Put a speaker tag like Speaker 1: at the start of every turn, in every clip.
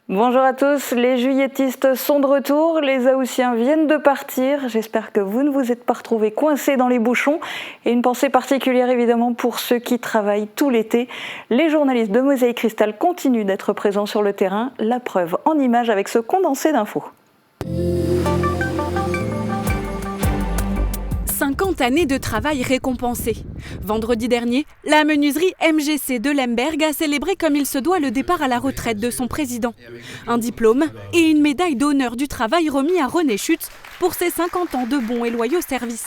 Speaker 1: Bonjour à tous, les juilletistes sont de retour, les Haussiens viennent de partir. J'espère que vous ne vous êtes pas retrouvés coincés dans les bouchons. Et une pensée particulière évidemment pour ceux qui travaillent tout l'été. Les journalistes de Mosaïque Cristal continuent d'être présents sur le terrain. La preuve en images avec ce condensé d'infos.
Speaker 2: 50 années de travail récompensées. Vendredi dernier, la menuiserie MGC de Lemberg a célébré comme il se doit le départ à la retraite de son président. Un diplôme et une médaille d'honneur du travail remis à René Schütz pour ses 50 ans de bons et loyaux services.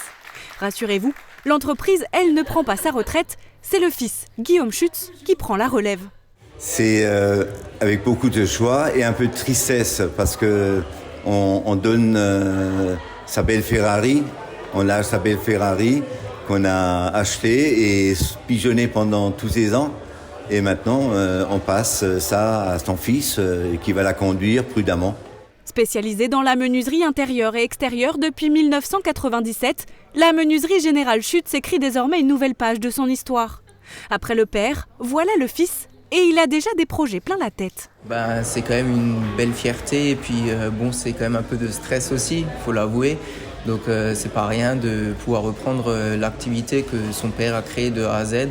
Speaker 2: Rassurez-vous, l'entreprise, elle, ne prend pas sa retraite. C'est le fils, Guillaume Schütz, qui prend la relève.
Speaker 3: C'est avec beaucoup de joie et un peu de tristesse parce qu'on donne sa belle Ferrari. On a sa belle Ferrari qu'on a achetée et pigeonnée pendant tous ces ans. Et maintenant, on passe ça à son fils qui va la conduire prudemment.
Speaker 2: Spécialisée dans la menuiserie intérieure et extérieure depuis 1997, la menuiserie Générale Schütz écrit désormais une nouvelle page de son histoire. Après le père, voilà le fils. Et il a déjà des projets plein la tête.
Speaker 4: C'est quand même une belle fierté et puis c'est quand même un peu de stress aussi, il faut l'avouer. Donc c'est pas rien de pouvoir reprendre l'activité que son père a créée de A à Z.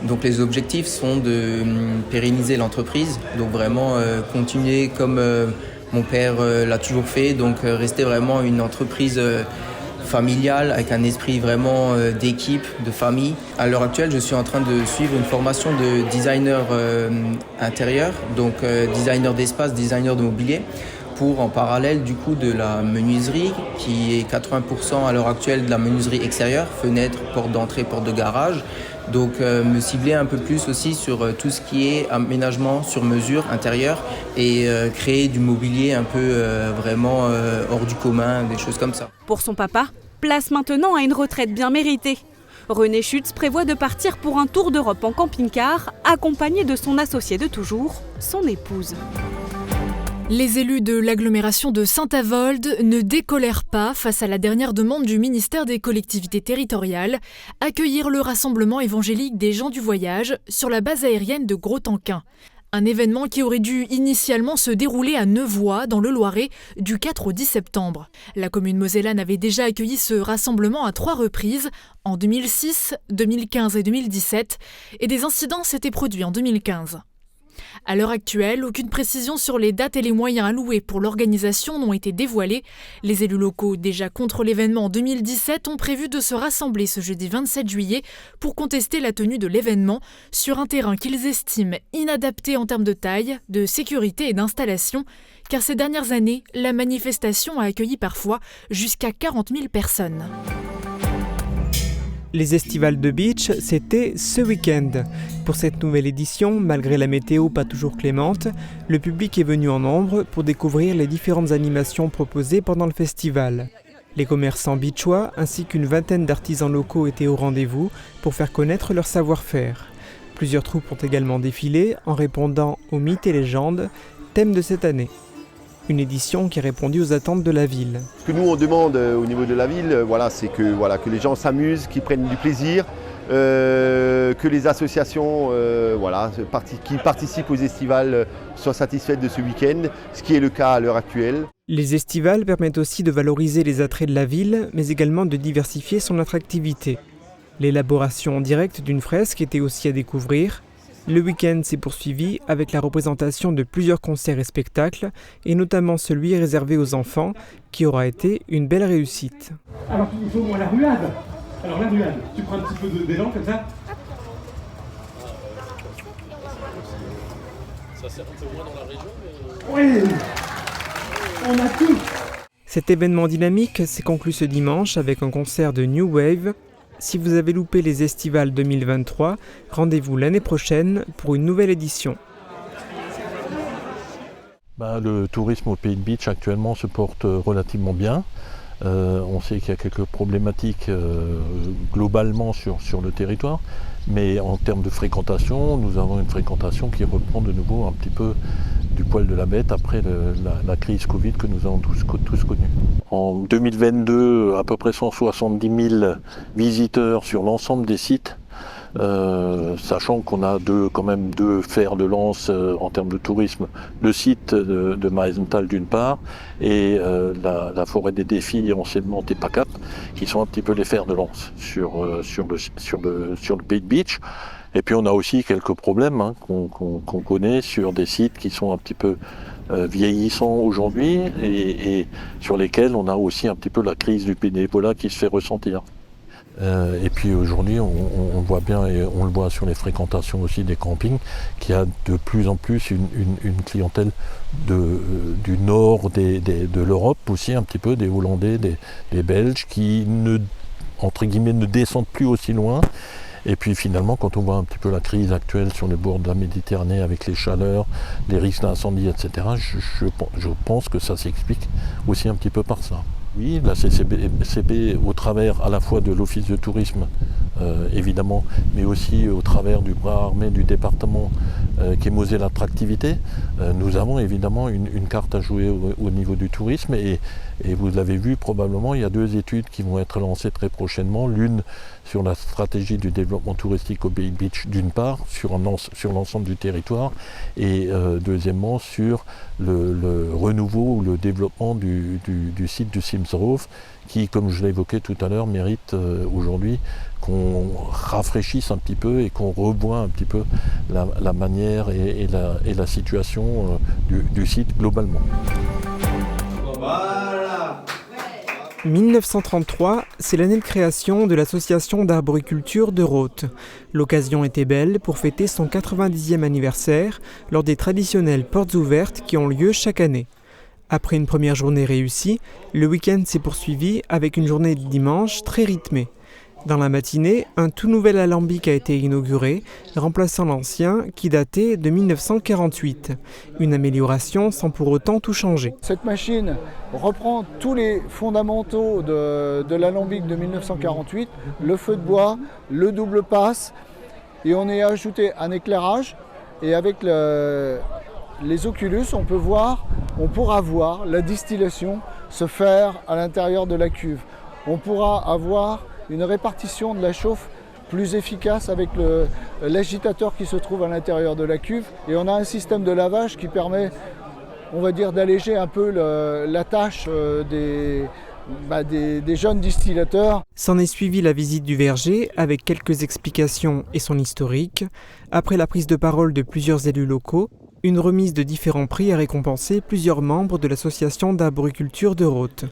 Speaker 4: Donc les objectifs sont de pérenniser l'entreprise, donc vraiment continuer comme mon père l'a toujours fait, donc rester vraiment une entreprise familiale avec un esprit vraiment d'équipe, de famille. À l'heure actuelle, je suis en train de suivre une formation de designer intérieur, donc designer d'espace, designer de mobilier, pour en parallèle du coup de la menuiserie qui est 80% à l'heure actuelle de la menuiserie extérieure, fenêtres, portes d'entrée, portes de garage. Donc me cibler un peu plus aussi sur tout ce qui est aménagement sur mesure intérieur et créer du mobilier un peu vraiment hors du commun, des choses comme ça.
Speaker 2: Pour son papa, place maintenant à une retraite bien méritée. René Schütz prévoit de partir pour un tour d'Europe en camping-car, accompagné de son associé de toujours, son épouse.
Speaker 5: Les élus de l'agglomération de Saint-Avold ne décolèrent pas face à la dernière demande du ministère des collectivités territoriales, accueillir le rassemblement évangélique des gens du voyage sur la base aérienne de Grostenquin. Un événement qui aurait dû initialement se dérouler à Nevoy, dans le Loiret, du 4 au 10 septembre. La commune mosellane avait déjà accueilli ce rassemblement à 3 reprises, en 2006, 2015 et 2017, et des incidents s'étaient produits en 2015. À l'heure actuelle, aucune précision sur les dates et les moyens alloués pour l'organisation n'ont été dévoilés. Les élus locaux, déjà contre l'événement en 2017, ont prévu de se rassembler ce jeudi 27 juillet pour contester la tenue de l'événement sur un terrain qu'ils estiment inadapté en termes de taille, de sécurité et d'installation, car ces dernières années, la manifestation a accueilli parfois jusqu'à 40 000 personnes.
Speaker 6: Les estivales de beach, c'était ce week-end. Pour cette nouvelle édition, malgré la météo pas toujours clémente, le public est venu en nombre pour découvrir les différentes animations proposées pendant le festival. Les commerçants beachois ainsi qu'une vingtaine d'artisans locaux étaient au rendez-vous pour faire connaître leur savoir-faire. Plusieurs troupes ont également défilé en répondant aux mythes et légendes, thème de cette année. Une édition qui a répondu aux attentes de la ville.
Speaker 7: Ce que nous on demande au niveau de la ville, c'est que les gens s'amusent, qu'ils prennent du plaisir, que les associations qui participent aux estivales soient satisfaites de ce week-end, ce qui est le cas à l'heure actuelle.
Speaker 6: Les estivales permettent aussi de valoriser les attraits de la ville, mais également de diversifier son attractivité. L'élaboration en direct d'une fresque était aussi à découvrir. Le week-end s'est poursuivi avec la représentation de plusieurs concerts et spectacles, et notamment celui réservé aux enfants, qui aura été une belle réussite.
Speaker 8: Alors il faut la ruade. Alors la ruade, tu prends un petit peu d'élan comme ça. Ça sert un peu moins dans la région, mais... Oui, on a tout.
Speaker 6: Cet événement dynamique s'est conclu ce dimanche avec un concert de New Wave. Si vous avez loupé les estivales 2023, rendez-vous l'année prochaine pour une nouvelle édition.
Speaker 9: Le tourisme au Pays de Beach actuellement se porte relativement bien. On sait qu'il y a quelques problématiques globalement sur le territoire, mais en termes de fréquentation, nous avons une fréquentation qui reprend de nouveau un petit peu du poil de la bête après la crise Covid que nous avons tous connue. En 2022, à peu près 170 000 visiteurs sur l'ensemble des sites sachant qu'on a quand même deux fers de lance en termes de tourisme, le site de Marienthal d'une part, et la forêt des défis anciennement Tepacap, qui sont un petit peu les fers de lance sur le Pays de Beach. Et puis on a aussi quelques problèmes qu'on connaît sur des sites qui sont un petit peu vieillissants aujourd'hui et sur lesquels on a aussi un petit peu la crise du bénévolat qui se fait ressentir. Et puis aujourd'hui, on voit bien, et on le voit sur les fréquentations aussi des campings, qu'il y a de plus en plus une clientèle du nord de l'Europe aussi, un petit peu, des Hollandais, des Belges, qui entre guillemets ne descendent plus aussi loin. Et puis finalement, quand on voit un petit peu la crise actuelle sur les bords de la Méditerranée avec les chaleurs, les risques d'incendie, etc., je pense que ça s'explique aussi un petit peu par ça. Oui, la CCB, au travers à la fois de l'Office de tourisme, évidemment, mais aussi au travers du bras armé du département qui est Moselle Attractivité, nous avons évidemment une carte à jouer au niveau du tourisme. Et vous l'avez vu probablement, il y a 2 études qui vont être lancées très prochainement. L'une sur la stratégie du développement touristique au Bay Beach d'une part, sur l'ensemble du territoire, et deuxièmement sur le renouveau ou le développement du site du Simsrhof, qui, comme je l'ai évoqué tout à l'heure, mérite aujourd'hui qu'on rafraîchisse un petit peu et qu'on revoie un petit peu la manière et la situation du site globalement.
Speaker 6: 1933, c'est l'année de création de l'association d'arboriculture de Rothes. L'occasion était belle pour fêter son 90e anniversaire lors des traditionnelles portes ouvertes qui ont lieu chaque année. Après une première journée réussie, le week-end s'est poursuivi avec une journée de dimanche très rythmée. Dans la matinée, un tout nouvel alambic a été inauguré, remplaçant l'ancien qui datait de 1948. Une amélioration sans pour autant tout changer.
Speaker 10: Cette machine reprend tous les fondamentaux de l'alambic de 1948, le feu de bois, le double passe, et on y a ajouté un éclairage. Et avec les Oculus, on pourra voir la distillation se faire à l'intérieur de la cuve. On pourra avoir une répartition de la chauffe plus efficace avec l'agitateur qui se trouve à l'intérieur de la cuve. Et on a un système de lavage qui permet, on va dire, d'alléger un peu la tâche des jeunes distillateurs.
Speaker 6: S'en est suivi la visite du verger avec quelques explications et son historique. Après la prise de parole de plusieurs élus locaux, une remise de différents prix a récompensé plusieurs membres de l'association d'arboriculture de Rothes.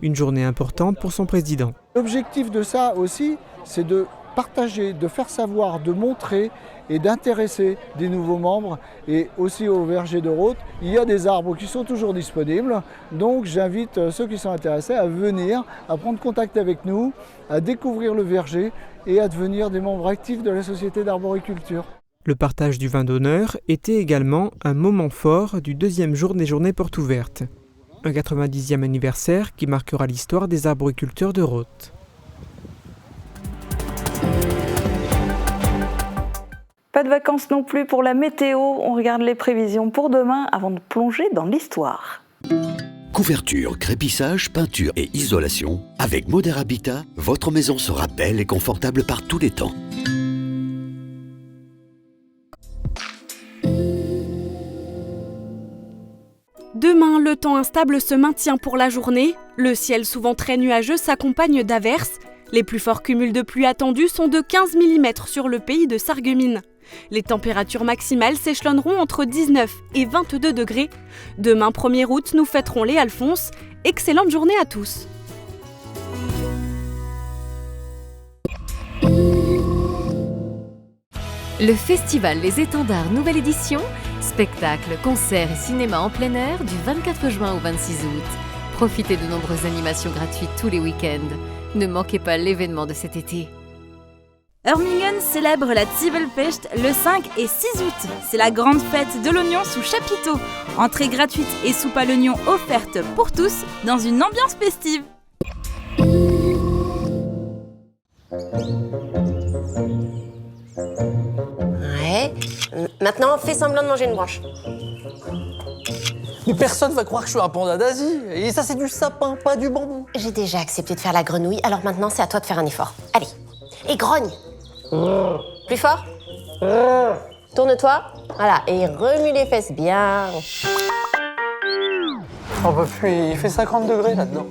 Speaker 6: Une journée importante pour son président.
Speaker 10: L'objectif de ça aussi, c'est de partager, de faire savoir, de montrer et d'intéresser des nouveaux membres. Et aussi au verger de Rothes, il y a des arbres qui sont toujours disponibles. Donc j'invite ceux qui sont intéressés à venir, à prendre contact avec nous, à découvrir le verger et à devenir des membres actifs de la Société d'arboriculture.
Speaker 6: Le partage du vin d'honneur était également un moment fort du 2e jour des journées portes ouvertes. Un 90e anniversaire qui marquera l'histoire des arboriculteurs de Rothes.
Speaker 1: Pas de vacances non plus pour la météo, on regarde les prévisions pour demain avant de plonger dans l'histoire.
Speaker 11: Couverture, crépissage, peinture et isolation. Avec Moder Habitat, votre maison sera belle et confortable par tous les temps.
Speaker 2: Demain, le temps instable se maintient pour la journée. Le ciel souvent très nuageux s'accompagne d'averses. Les plus forts cumuls de pluie attendus sont de 15 mm sur le pays de Sarreguemines. Les températures maximales s'échelonneront entre 19 et 22 degrés. Demain, 1er août, nous fêterons les Alphonses. Excellente journée à tous.
Speaker 12: Le festival Les Étendards nouvelle édition, spectacles, concerts et cinéma en plein air du 24 juin au 26 août. Profitez de nombreuses animations gratuites tous les week-ends. Ne manquez pas l'événement de cet été.
Speaker 13: Hörmingen célèbre la Zwiebelfest le 5 et 6 août. C'est la grande fête de l'oignon sous chapiteau. Entrée gratuite et soupe à l'oignon offerte pour tous dans une ambiance festive.
Speaker 14: Ouais. Maintenant, fais semblant de manger une branche.
Speaker 15: Mais personne va croire que je suis un panda d'Asie. Et ça, c'est du sapin, pas du bambou.
Speaker 14: J'ai déjà accepté de faire la grenouille, alors maintenant, c'est à toi de faire un effort. Allez, et grogne. Plus fort. Tourne-toi. Voilà, et remue les fesses bien.
Speaker 15: On peut plus, il fait 50 degrés là-dedans.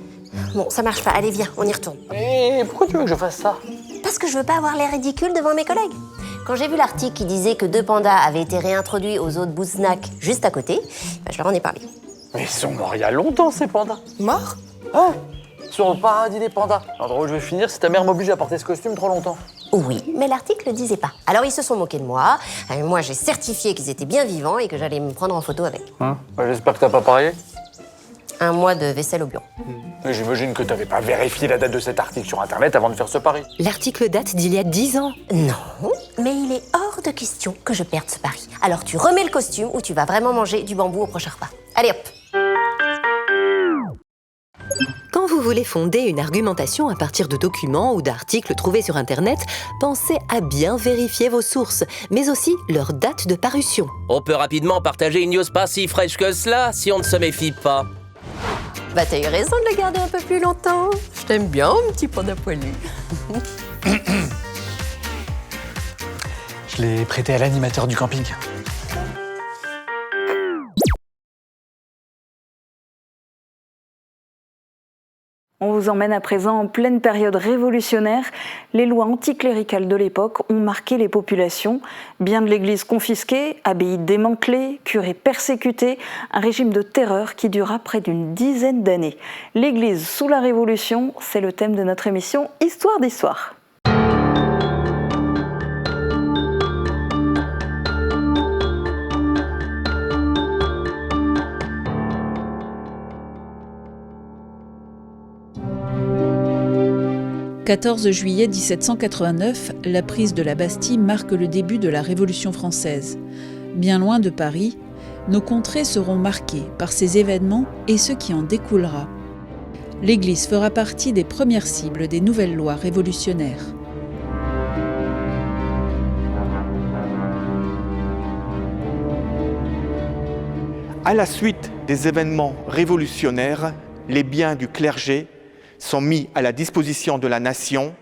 Speaker 14: Bon, ça marche pas. Allez, viens, on y retourne.
Speaker 15: Mais pourquoi tu veux que je fasse ça?
Speaker 14: Parce que je veux pas avoir l'air ridicule devant mes collègues. Quand j'ai vu l'article qui disait que 2 pandas avaient été réintroduits aux eaux de Bousnac juste à côté, je leur en ai parlé.
Speaker 15: Mais ils sont morts il y a longtemps, ces pandas.
Speaker 14: Morts?
Speaker 15: Hein? Sur le paradis des pandas. L'endroit où je vais finir si ta mère m'oblige à porter ce costume trop longtemps.
Speaker 14: Oui, mais l'article le disait pas. Alors ils se sont moqués de moi. Moi, j'ai certifié qu'ils étaient bien vivants et que j'allais me prendre en photo avec.
Speaker 15: J'espère que t'as pas parié.
Speaker 14: 1 mois de vaisselle au bureau.
Speaker 15: J'imagine que t'avais pas vérifié la date de cet article sur Internet avant de faire ce pari.
Speaker 14: L'article date d'il y a 10 ans. Non, mais il est hors de question que je perde ce pari. Alors tu remets le costume ou tu vas vraiment manger du bambou au prochain repas. Allez hop!
Speaker 16: Quand vous voulez fonder une argumentation à partir de documents ou d'articles trouvés sur Internet, pensez à bien vérifier vos sources, mais aussi leur date de parution.
Speaker 17: On peut rapidement partager une news pas si fraîche que cela si on ne se méfie pas.
Speaker 14: Bah t'as eu raison de le garder un peu plus longtemps. Je t'aime bien, mon petit panda poilu.
Speaker 15: Je l'ai prêté à l'animateur du camping.
Speaker 1: On vous emmène à présent en pleine période révolutionnaire. Les lois anticléricales de l'époque ont marqué les populations. Biens de l'église confisqués, abbayes démantelées, curés persécutés, un régime de terreur qui dura près d'une dizaine d'années. L'église sous la Révolution, c'est le thème de notre émission Histoire d'Histoire.
Speaker 18: « 14 juillet 1789, la prise de la Bastille marque le début de la Révolution française. Bien loin de Paris, nos contrées seront marquées par ces événements et ce qui en découlera. L'Église fera partie des premières cibles des nouvelles lois révolutionnaires.
Speaker 19: À la suite des événements révolutionnaires, les biens du clergé sont mis à la disposition de la nation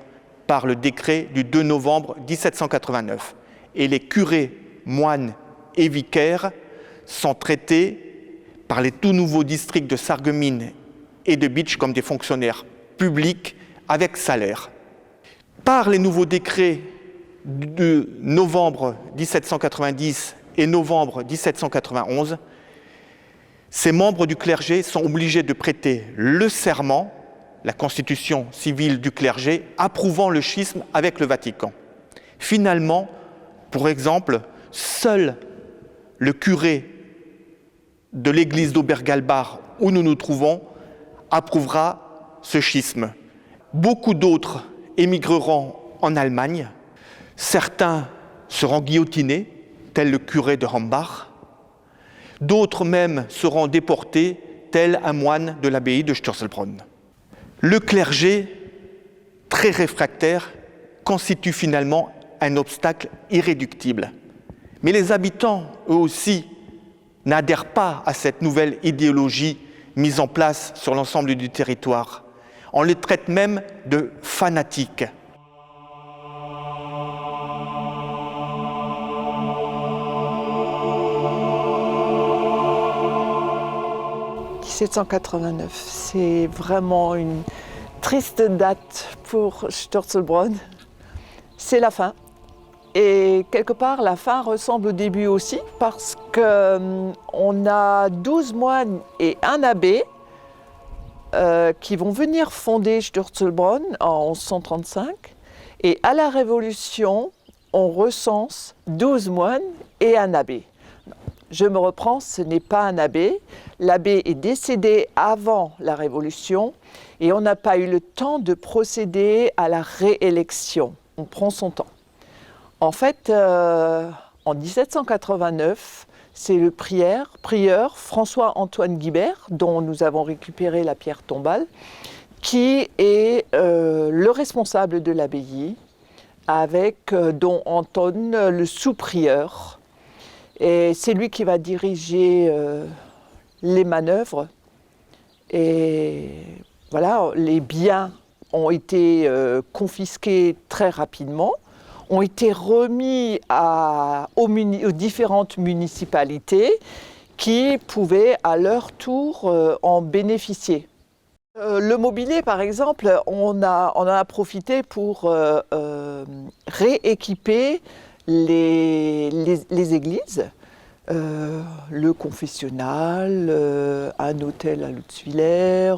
Speaker 19: par le décret du 2 novembre 1789. Et les curés, moines et vicaires sont traités par les tout nouveaux districts de Sarreguemines et de Bitche comme des fonctionnaires publics avec salaire. Par les nouveaux décrets de novembre 1790 et novembre 1791, ces membres du clergé sont obligés de prêter le serment, la constitution civile du clergé, approuvant le schisme avec le Vatican. Finalement, pour exemple, seul le curé de l'église d'Obergalbach, où nous nous trouvons, approuvera ce schisme. Beaucoup d'autres émigreront en Allemagne. Certains seront guillotinés, tel le curé de Hambach. D'autres même seront déportés, tel un moine de l'abbaye de Störsselbronn. Le clergé, très réfractaire, constitue finalement un obstacle irréductible. Mais les habitants, eux aussi, n'adhèrent pas à cette nouvelle idéologie mise en place sur l'ensemble du territoire. On les traite même de fanatiques.
Speaker 20: « 1789, c'est vraiment une triste date pour Störsselbronn. C'est la fin. Et quelque part, la fin ressemble au début aussi, parce qu'on a 12 moines et un abbé qui vont venir fonder Störsselbronn en 1135. Et à la Révolution, on recense 12 moines et un abbé. Je me reprends, ce n'est pas un abbé. L'abbé est décédé avant la Révolution et on n'a pas eu le temps de procéder à la réélection. On prend son temps. En fait, en 1789, c'est le prieur François-Antoine Guibert, dont nous avons récupéré la pierre tombale, qui est le responsable de l'abbaye, avec Don Anton, le sous-prieur. Et c'est lui qui va diriger les manœuvres. Et voilà, les biens ont été confisqués très rapidement. ont été remis aux différentes municipalités qui pouvaient à leur tour en bénéficier. Le mobilier, par exemple, on en a profité pour rééquiper les églises, le confessionnal, un hôtel à Lutzwiller,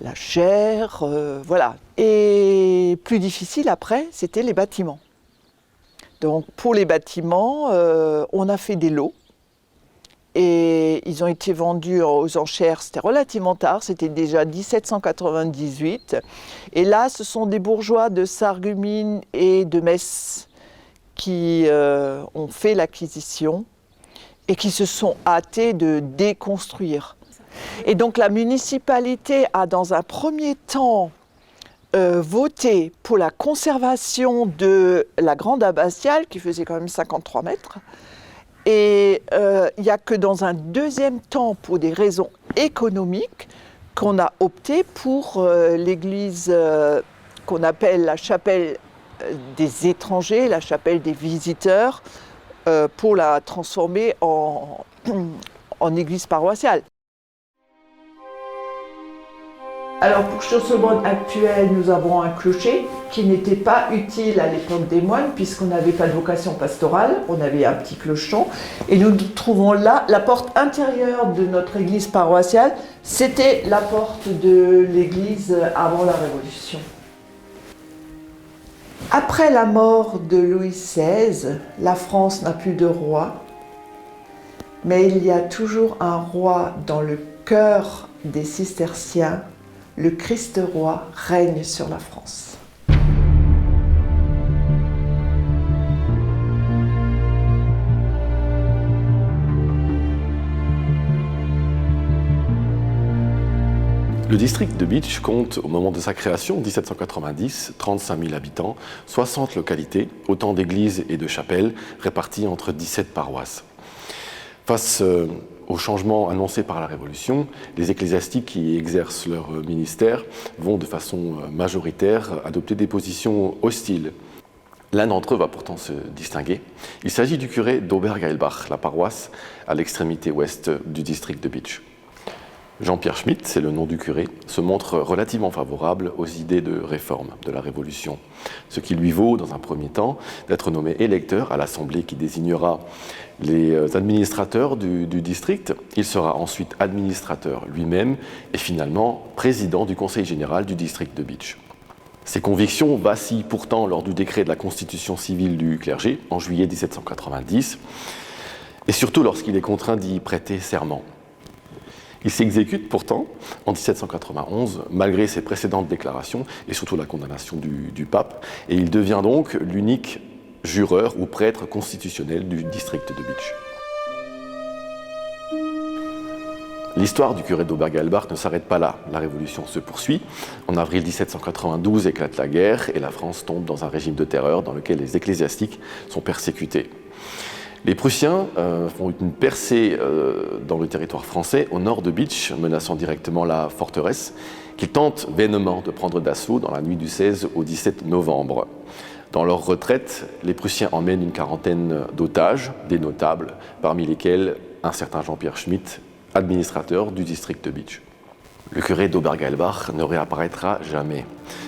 Speaker 20: la chaire, voilà. Et plus difficile après, c'était les bâtiments. Donc pour les bâtiments, on a fait des lots. Et ils ont été vendus aux enchères, c'était relativement tard, c'était déjà 1798. Et là, ce sont des bourgeois de Sarreguemines et de Metz qui ont fait l'acquisition et qui se sont hâtés de déconstruire. Et donc la municipalité a dans un premier temps voté pour la conservation de la grande abbatiale, qui faisait quand même 53 mètres. Et il n'y a que dans un deuxième temps, pour des raisons économiques, qu'on a opté pour l'église qu'on appelle la chapelle des étrangers, la chapelle des visiteurs, pour la transformer en église paroissiale. Alors pour Chastelbronn actuel, nous avons un clocher qui n'était pas utile à l'époque des moines puisqu'on n'avait pas de vocation pastorale, on avait un petit clochon. Et nous trouvons là la porte intérieure de notre église paroissiale, c'était la porte de l'église avant la Révolution. Après la mort de Louis XVI, la France n'a plus de roi, mais il y a toujours un roi dans le cœur des cisterciens. Le Christ roi règne sur la France.
Speaker 21: Le district de Bitche compte, au moment de sa création, 1790, 35 000 habitants, 60 localités, autant d'églises et de chapelles réparties entre 17 paroisses. Face aux changements annoncés par la Révolution, les ecclésiastiques qui exercent leur ministère vont de façon majoritaire adopter des positions hostiles. L'un d'entre eux va pourtant se distinguer. Il s'agit du curé d'Obergeilbach, la paroisse à l'extrémité ouest du district de Bitche. Jean-Pierre Schmitt, c'est le nom du curé, se montre relativement favorable aux idées de réforme de la Révolution, ce qui lui vaut, dans un premier temps, d'être nommé électeur à l'Assemblée qui désignera les administrateurs du district. Il sera ensuite administrateur lui-même et finalement président du Conseil général du district de Bitche. Ses convictions vacillent pourtant lors du décret de la constitution civile du clergé en juillet 1790 et surtout lorsqu'il est contraint d'y prêter serment. Il s'exécute pourtant en 1791, malgré ses précédentes déclarations et surtout la condamnation du pape, et il devient donc l'unique jureur ou prêtre constitutionnel du district de Bitche. L'histoire du curé d'Obergeilbach ne s'arrête pas là. La Révolution se poursuit. En avril 1792 éclate la guerre et la France tombe dans un régime de terreur dans lequel les ecclésiastiques sont persécutés. Les Prussiens font une percée dans le territoire français au nord de Bitche, menaçant directement la forteresse, qu'ils tentent vainement de prendre d'assaut dans la nuit du 16 au 17 novembre. Dans leur retraite, les Prussiens emmènent une quarantaine d'otages, des notables, parmi lesquels un certain Jean-Pierre Schmitt, administrateur du district de Bitche. Le curé d'Obergeilbach ne réapparaîtra jamais,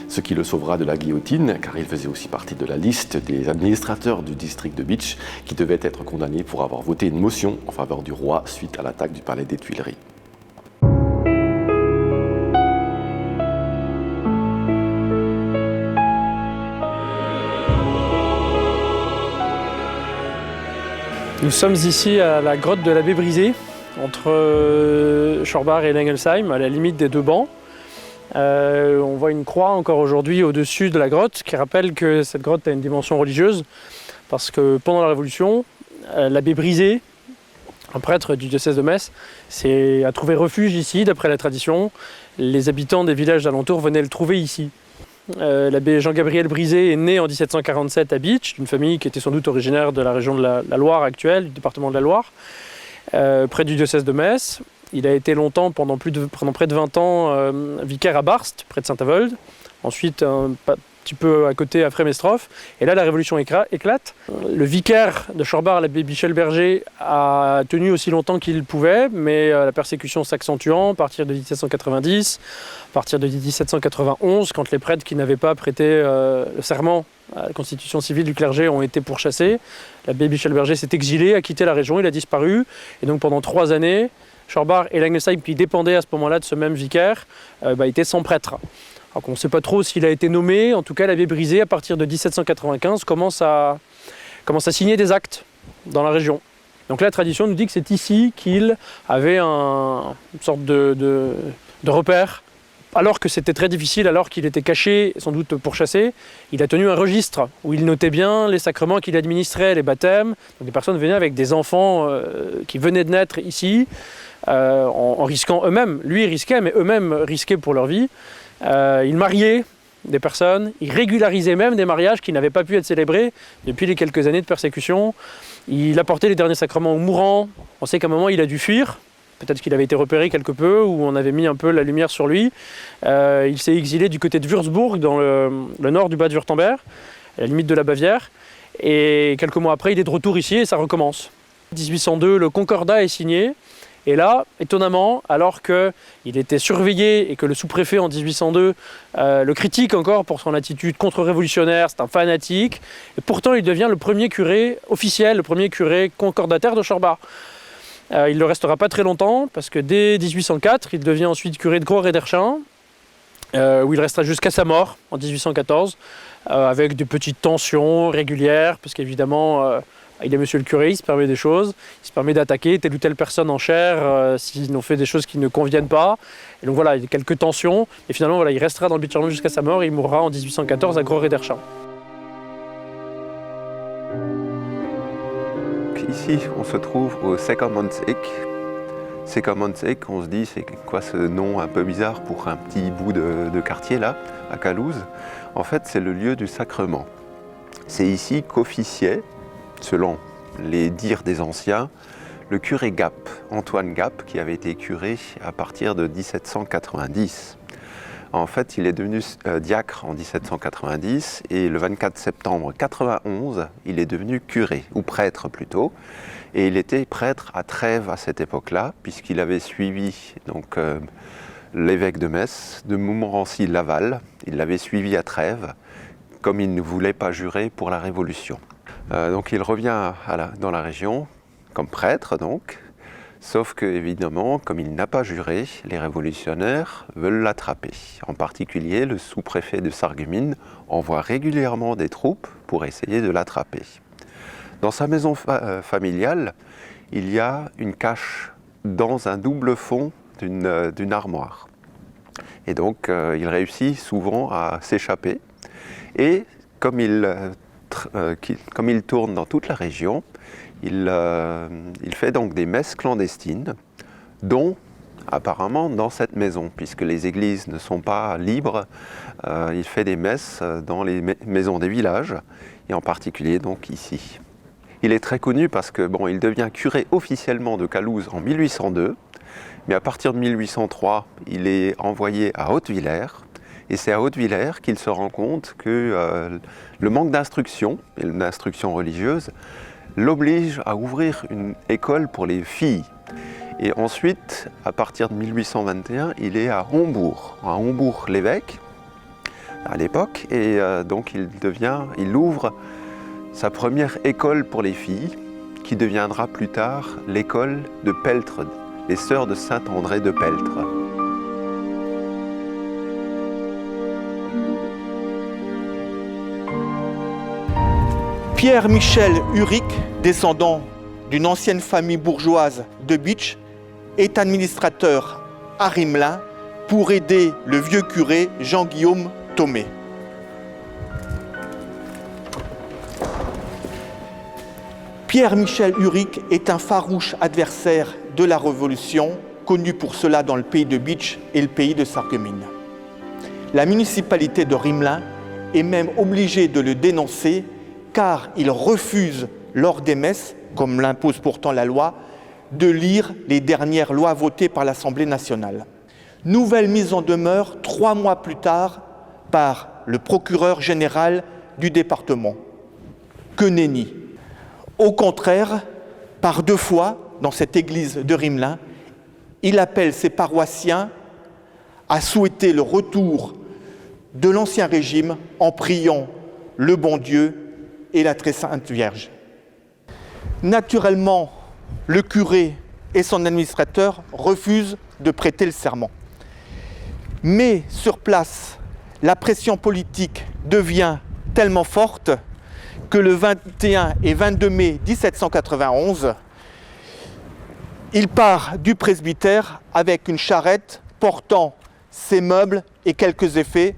Speaker 21: ce qui le sauvera de la guillotine, car il faisait aussi partie de la liste des administrateurs du district de Bitche qui devaient être condamnés pour avoir voté une motion en faveur du roi suite à l'attaque du palais des Tuileries.
Speaker 22: Nous sommes ici à la grotte de l'abbé Brisé, entre Schorbach et Lengelsheim, à la limite des deux bancs. On voit une croix encore aujourd'hui au-dessus de la grotte qui rappelle que cette grotte a une dimension religieuse parce que pendant la Révolution, l'abbé Brisé, un prêtre du diocèse de Metz, a trouvé refuge ici d'après la tradition. Les habitants des villages alentours venaient le trouver ici. L'abbé Jean-Gabriel Brisé est né en 1747 à Bitche, d'une famille qui était sans doute originaire de la région de la Loire actuelle, du département de la Loire, près du diocèse de Metz. Il a été longtemps, pendant près de 20 ans, vicaire à Barst, près de Saint-Avold. Ensuite, petit peu à côté à Frémestroff. Et là, la révolution éclate. Le vicaire de Schorbard, l'abbé Michel Berger, a tenu aussi longtemps qu'il pouvait, mais la persécution s'accentuant à partir de 1790, à partir de 1791, quand les prêtres qui n'avaient pas prêté le serment à la constitution civile du clergé ont été pourchassés. L'abbé Michel Berger s'est exilé, a quitté la région, il a disparu. Et donc pendant 3 années, Schorbard et Langelsheim, qui dépendaient à ce moment-là de ce même vicaire, étaient sans prêtre. Alors on ne sait pas trop s'il a été nommé. En tout cas, l'abbé Brisé, à partir de 1795, commence à signer des actes dans la région. Donc là, la tradition nous dit que c'est ici qu'il avait une sorte de repère. Alors que c'était très difficile, alors qu'il était caché, sans doute pourchassé, il a tenu un registre où il notait bien les sacrements qu'il administrait, les baptêmes. Donc des personnes venaient avec des enfants qui venaient de naître ici, en risquant eux-mêmes. Lui, il risquait, mais eux-mêmes risquaient pour leur vie. Il mariait des personnes, il régularisait même des mariages qui n'avaient pas pu être célébrés depuis les quelques années de persécution. Il apportait les derniers sacrements aux mourants. On sait qu'à un moment, il a dû fuir. Peut-être qu'il avait été repéré quelque peu, ou on avait mis un peu la lumière sur lui. Il s'est exilé du côté de Würzburg, dans le nord du Bade-Wurtemberg, à la limite de la Bavière. Et quelques mois après, il est de retour ici et ça recommence. En 1802, le Concordat est signé. Et là, étonnamment, alors qu'il était surveillé et que le sous-préfet en 1802 le critique encore pour son attitude contre-révolutionnaire, c'est un fanatique, et pourtant il devient le premier curé officiel, le premier curé concordataire de Schorbard. Il ne restera pas très longtemps, parce que dès 1804, il devient ensuite curé de Groß-Rederschin, où il restera jusqu'à sa mort en 1814, avec de petites tensions régulières, parce qu'évidemment, il est monsieur le curé, il se permet des choses, il se permet d'attaquer telle ou telle personne en chair s'ils ont fait des choses qui ne conviennent pas. Et donc voilà, il y a quelques tensions, et finalement voilà, il restera dans le Bitcherland jusqu'à sa mort, et il mourra en 1814 à Groß-Rederschin.
Speaker 3: Ici, on se trouve au Seckermannseck. Seckermannseck, on se dit, c'est quoi ce nom un peu bizarre pour un petit bout de quartier là, à Calouze. En fait, c'est le lieu du sacrement. C'est ici qu'officiait, selon les dires des anciens, le curé Gap, Antoine Gap, qui avait été curé à partir de 1790. En fait, il est devenu diacre en 1790 et le 24 septembre 91, il est devenu curé, ou prêtre plutôt. Et il était prêtre à Trèves à cette époque-là, puisqu'il avait suivi donc, l'évêque de Metz, de Montmorency-Laval. Il l'avait suivi à Trèves, comme il ne voulait pas jurer pour la Révolution. Donc il revient dans la région, comme prêtre donc. Sauf que, évidemment, comme il n'a pas juré, les révolutionnaires veulent l'attraper. En particulier, le sous-préfet de Sarreguemines envoie régulièrement des troupes pour essayer de l'attraper. Dans sa maison familiale, il y a une cache dans un double fond d'une armoire. Et donc, il réussit souvent à s'échapper. Et comme il tourne dans toute la région, il fait donc des messes clandestines, dont apparemment dans cette maison, puisque les églises ne sont pas libres. Il fait des messes dans les maisons des villages, et en particulier donc ici. Il est très connu parce que il devient curé officiellement de Calouze en 1802, mais à partir de 1803, il est envoyé à Hautevillers, et c'est à Hautevillers qu'il se rend compte que le manque d'instruction, et d'instruction religieuse, l'oblige à ouvrir une école pour les filles. Et ensuite, à partir de 1821, il est à Hombourg-l'Évêque, à l'époque, et donc il ouvre sa première école pour les filles, qui deviendra plus tard l'école de Peltre, les sœurs de Saint-André de Peltre.
Speaker 19: Pierre-Michel Uric, descendant d'une ancienne famille bourgeoise de Bitche, est administrateur à Rimelin pour aider le vieux curé Jean-Guillaume Thomé. Pierre-Michel Uric est un farouche adversaire de la Révolution, connu pour cela dans le pays de Bitche et le pays de Sarreguemines. La municipalité de Rimelin est même obligée de le dénoncer car il refuse, lors des messes, comme l'impose pourtant la loi, de lire les dernières lois votées par l'Assemblée nationale. Nouvelle mise en demeure 3 mois plus tard par le procureur général du département. Que nenni! Au contraire, par 2 fois, dans cette église de Rimelin, il appelle ses paroissiens à souhaiter le retour de l'Ancien Régime en priant le bon Dieu et la Très Sainte Vierge. Naturellement, le curé et son administrateur refusent de prêter le serment. Mais sur place, la pression politique devient tellement forte que le 21 et 22 mai 1791, il part du presbytère avec une charrette portant ses meubles et quelques effets.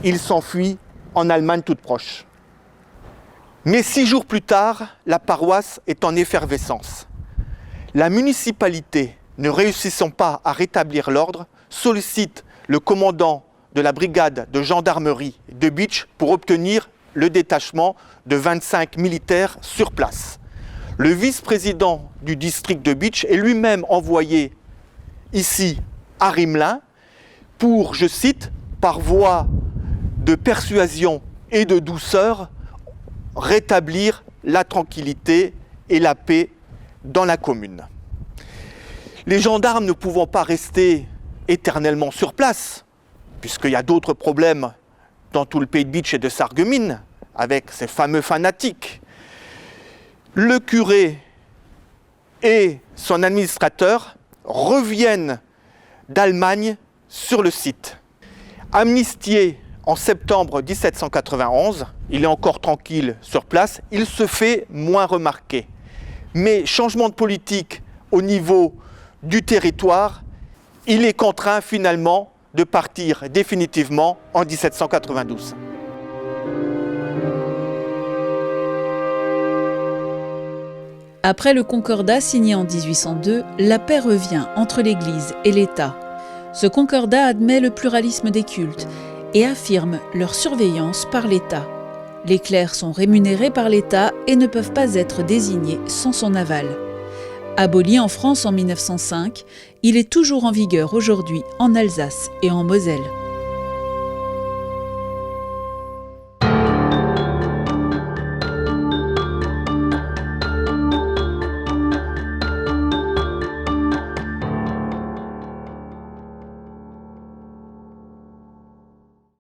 Speaker 19: Il s'enfuit en Allemagne toute proche. Mais 6 jours plus tard, la paroisse est en effervescence. La municipalité, ne réussissant pas à rétablir l'ordre, sollicite le commandant de la brigade de gendarmerie de Bitche pour obtenir le détachement de 25 militaires sur place. Le vice-président du district de Bitche est lui-même envoyé ici à Rimelin pour, je cite, par voie de persuasion et de douceur, rétablir la tranquillité et la paix dans la commune. Les gendarmes ne pouvant pas rester éternellement sur place, puisqu'il y a d'autres problèmes dans tout le pays de Bitche et de Sarreguemines, avec ces fameux fanatiques, le curé et son administrateur reviennent d'Allemagne sur le site. Amnistié en septembre 1791, il est encore tranquille sur place, il se fait moins remarquer. Mais changement de politique au niveau du territoire, il est contraint finalement de partir définitivement en 1792.
Speaker 18: Après le concordat signé en 1802, la paix revient entre l'Église et l'État. Ce concordat admet le pluralisme des cultes et affirme leur surveillance par l'État. Les clercs sont rémunérés par l'État et ne peuvent pas être désignés sans son aval. Aboli en France en 1905, il est toujours en vigueur aujourd'hui en Alsace et en Moselle.